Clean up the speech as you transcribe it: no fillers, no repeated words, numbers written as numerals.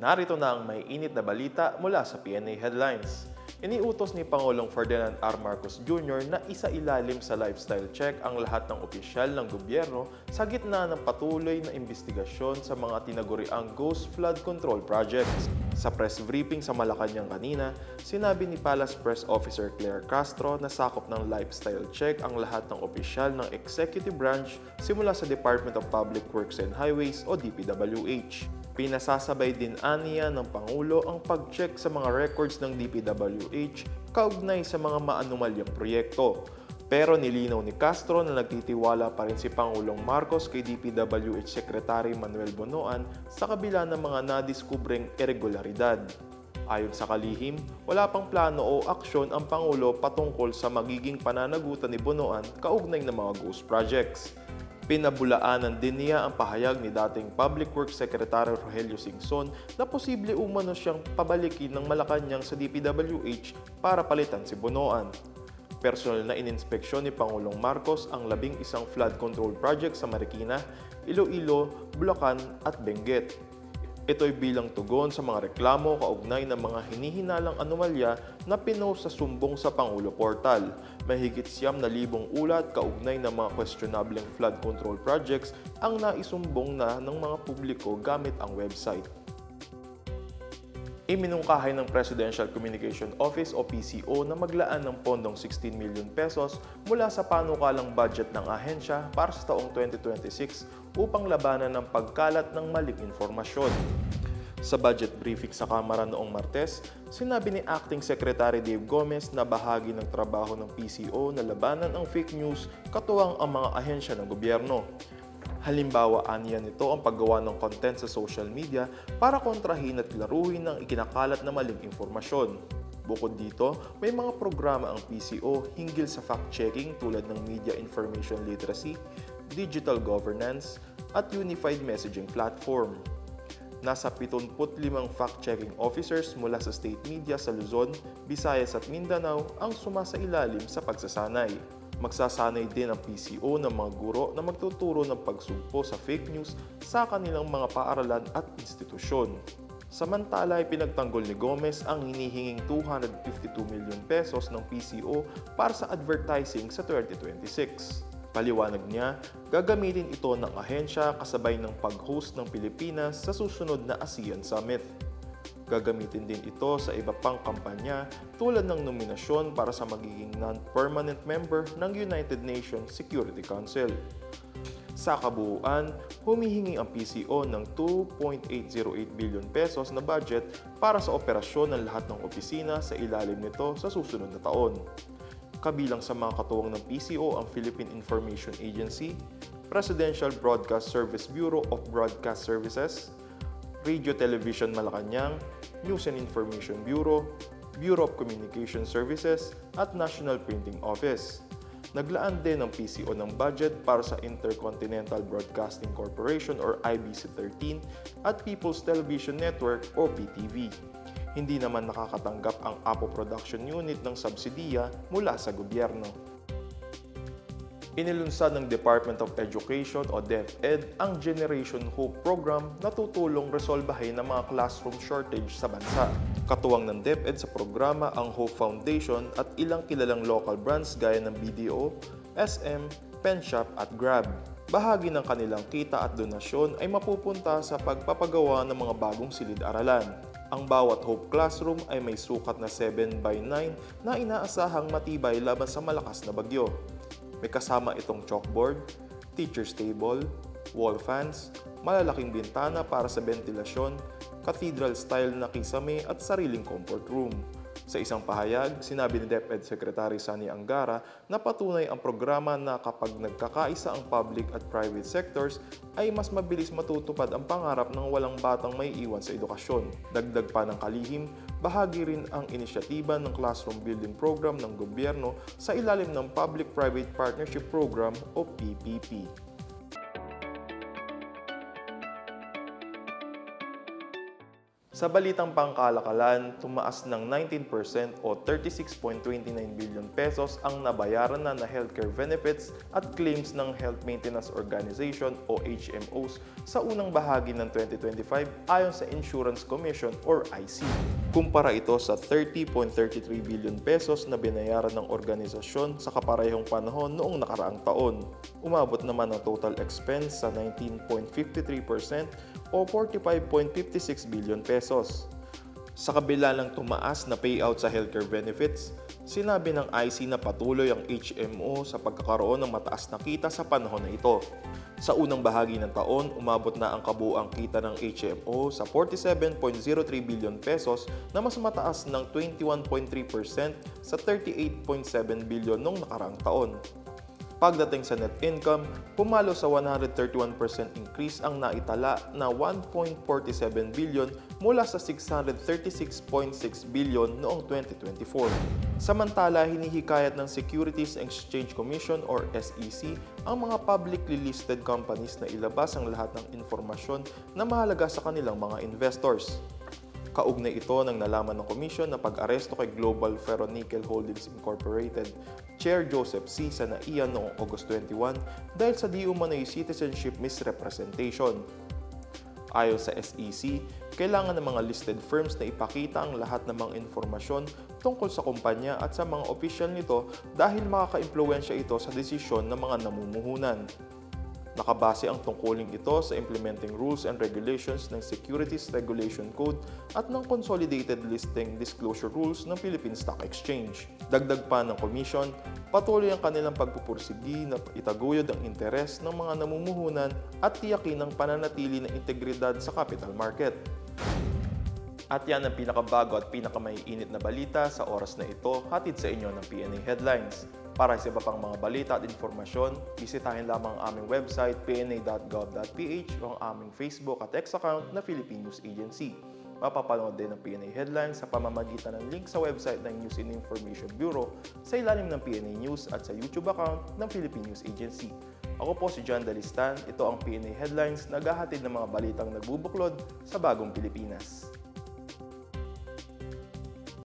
Narito na ang may init na balita mula sa PNA Headlines. Iniutos ni Pangulong Ferdinand R. Marcos Jr. na isailalim sa lifestyle check ang lahat ng opisyal ng gobyerno sa gitna ng patuloy na investigasyon sa mga tinaguriang Ghost Flood Control Projects. Sa press briefing sa Malacanang kanina, sinabi ni Palace Press Officer Claire Castro na sakop ng lifestyle check ang lahat ng opisyal ng executive branch simula sa Department of Public Works and Highways o DPWH. Pinasasabay din aniya ng Pangulo ang pag-check sa mga records ng DPWH kaugnay sa mga maanumalyang proyekto. Pero nilinaw ni Castro na nagtitiwala pa rin si Pangulong Marcos kay DPWH Secretary Manuel Bonoan sa kabila ng mga nadiskubreng irregularidad. Ayon sa kalihim, wala pang plano o aksyon ang Pangulo patungkol sa magiging pananagutan ni Bonoan kaugnay ng mga ghost projects. Pinabulaanan din niya ang pahayag ni dating Public Works Secretary Rogelio Singson na posible umano siyang pabalikin ng Malacanang sa DPWH para palitan si Bonoan. Personal na ininspeksyon ni Pangulong Marcos ang 11 flood control project sa Marikina, Iloilo, Bulacan at Benguet. Ito'y bilang tugon sa mga reklamo kaugnay ng mga hinihinalang anomalya na pinost sa sumbong sa Pangulo Portal. Mahigit 9,000 ulat kaugnay ng mga questionableng flood control projects ang naisumbong na ng mga publiko gamit ang website. Iminungkahay ng Presidential Communication Office o PCO na maglaan ng pondong 16 million pesos mula sa panukalang budget ng ahensya para sa taong 2026 upang labanan ng pagkalat ng maling informasyon. Sa budget briefing sa Kamara noong Martes, sinabi ni Acting Secretary Dave Gomez na bahagi ng trabaho ng PCO na labanan ang fake news katuwang ang mga ahensya ng gobyerno. Halimbawa, aniya nito ang paggawa ng content sa social media para kontrahin at klaruhin ang ikinakalat na maling informasyon. Bukod dito, may mga programa ang PCO hinggil sa fact-checking tulad ng Media Information Literacy, Digital Governance, at Unified Messaging Platform. Nasa 75 fact-checking officers mula sa state media sa Luzon, Visayas at Mindanao ang sumasailalim sa pagsasanay. Magsasanay din ang PCO ng mga guro na magtuturo ng pagsugpo sa fake news sa kanilang mga paaralan at institusyon. Samantala ay pinagtanggol ni Gomez ang hinihinging 252 million pesos ng PCO para sa advertising sa 2026. Paliwanag niya, gagamitin ito ng ahensya kasabay ng pag-host ng Pilipinas sa susunod na ASEAN Summit. Gagamitin din ito sa iba pang kampanya tulad ng nominasyon para sa magiging non-permanent member ng United Nations Security Council. Sa kabuuan, humihingi ang PCO ng 2.808 billion pesos na budget para sa operasyon ng lahat ng opisina sa ilalim nito sa susunod na taon. Kabilang sa mga katuwang ng PCO ang Philippine Information Agency, Presidential Broadcast Service Bureau of Broadcast Services, Radio Television Malacanang, News and Information Bureau, Bureau of Communication Services at National Printing Office. Naglaan din ang PCO ng budget para sa Intercontinental Broadcasting Corporation or IBC-13 at People's Television Network o PTV. Hindi naman nakakatanggap ang APO Production Unit ng subsidiya mula sa gobyerno. Inilunsad ng Department of Education o DepEd ang Generation Hope program na tutulong resolbahin ang mga classroom shortage sa bansa. Katuwang ng DepEd sa programa ang Hope Foundation at ilang kilalang local brands gaya ng BDO, SM, Penshop at Grab. Bahagi ng kanilang kita at donasyon ay mapupunta sa pagpapagawa ng mga bagong silid-aralan. Ang bawat Hope Classroom ay may sukat na 7x9 na inaasahang matibay laban sa malakas na bagyo. May kasama itong chalkboard, teacher's table, wall fans, malalaking bintana para sa ventilasyon, cathedral-style na kisame at sariling comfort room. Sa isang pahayag, sinabi ni DepEd Secretary Sani Angara na patunay ang programa na kapag nagkakaisa ang public at private sectors ay mas mabilis matutupad ang pangarap ng walang batang may iwan sa edukasyon. Dagdag pa ng kalihim, bahagi rin ang inisyatiba ng Classroom Building Program ng gobyerno sa ilalim ng Public-Private Partnership Program o PPP. Sa balitang pangkalakalan, tumaas ng 19% o 36.29 billion pesos ang nabayaran na healthcare benefits at claims ng Health Maintenance Organization o HMOs sa unang bahagi ng 2025 ayon sa Insurance Commission or IC. Kumpara ito sa 30.33 billion pesos na binayaran ng organisasyon sa kaparehong panahon noong nakaraang taon. Umabot naman ang total expense sa 19.53% o 45.56 billion pesos. Sa kabila ng tumaas na payout sa healthcare benefits, sinabi ng IC na patuloy ang HMO sa pagkakaroon ng mataas na kita sa panahon na ito. Sa unang bahagi ng taon, umabot na ang kabuuang kita ng HMO sa 47.03 billion pesos na mas mataas ng 21.3% sa 38.7 billion noong nakaraang taon. Pagdating sa net income, pumalo sa 131% increase ang naitala na 1.47 billion mula sa 636.6 billion noong 2024. Samantala, hinihikayat ng Securities and Exchange Commission or SEC ang mga publicly listed companies na ilabas ang lahat ng informasyon na mahalaga sa kanilang mga investors. Kaugnay ito ng nalaman ng komisyon na pag-aresto kay Global Ferronickel Holdings Incorporated, Chair Joseph C. Sanaian noong August 21 dahil sa di umano'y citizenship misrepresentation. Ayon sa SEC, kailangan ng mga listed firms na ipakita ang lahat ng mga informasyon tungkol sa kumpanya at sa mga opisyal nito dahil makaka-impluwensya ito sa desisyon ng mga namumuhunan. Nakabase ang tungkuling ito sa Implementing Rules and Regulations ng Securities Regulation Code at ng Consolidated Listing Disclosure Rules ng Philippine Stock Exchange. Dagdag pa ng Commission, patuloy ang kanilang pagpupursigi na itaguyod ang interes ng mga namumuhunan at tiyakin ang pananatili ng integridad sa capital market. At yan ang pinakabago at pinakamaiinit na balita sa oras na ito, hatid sa inyo ng PNA Headlines. Para sa iba pang mga balita at informasyon, bisitahin lamang ang aming website pna.gov.ph o ang aming Facebook at X account na Philippine News Agency. Mapapanood din ang PNA Headlines sa pamamagitan ng link sa website ng News and Information Bureau sa ilalim ng PNA News at sa YouTube account ng Philippine News Agency. Ako po si John Dalistan, ito ang PNA Headlines, naghahatid ng mga balitang nagbubuklod sa bagong Pilipinas.